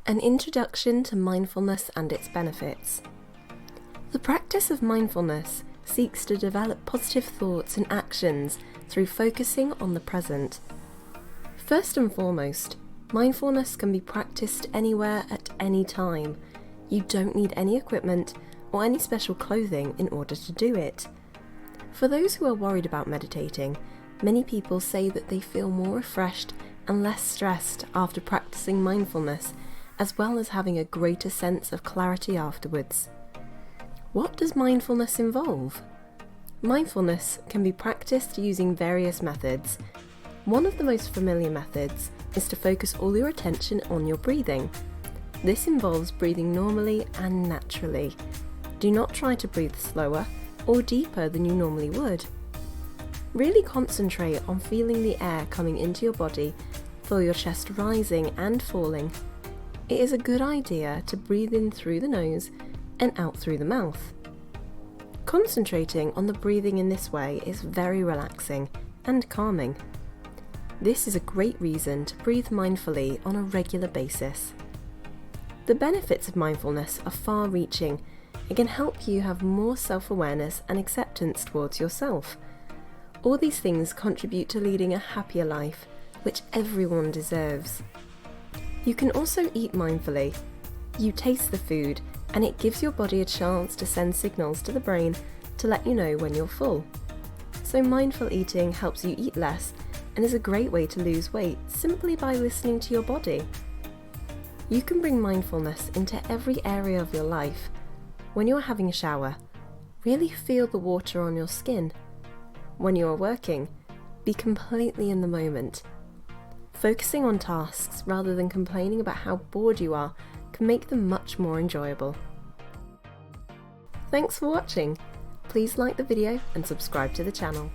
An introduction to mindfulness and its benefits. The practice of mindfulness seeks to develop positive thoughts and actions through focusing on the present. First and foremost, mindfulness can be practiced anywhere at any time. You don't need any equipment or any special clothing in order to do it. For those who are worried about meditating, many people say that they feel more refreshed and less stressed after practicing mindfulness, as well as having a greater sense of clarity afterwards. What does mindfulness involve? Mindfulness can be practiced using various methods. One of the most familiar methods is to focus all your attention on your breathing. This involves breathing normally and naturally. Do not try to breathe slower or deeper than you normally would. Really concentrate on feeling the air coming into your body, feel your chest rising and falling. It is a good idea to breathe in through the nose and out through the mouth. Concentrating on the breathing in this way is very relaxing and calming. This is a great reason to breathe mindfully on a regular basis. The benefits of mindfulness are far-reaching and can help you have more self-awareness and acceptance towards yourself. All these things contribute to leading a happier life, which everyone deserves. You can also eat mindfully. You taste the food, and it gives your body a chance to send signals to the brain to let you know when you're full. So mindful eating helps you eat less and is a great way to lose weight simply by listening to your body. You can bring mindfulness into every area of your life. When you're having a shower, really feel the water on your skin. When you are working, be completely in the moment. Focusing on tasks rather than complaining about how bored you are can make them much more enjoyable. Thanks for watching. Please like the video and subscribe to the channel.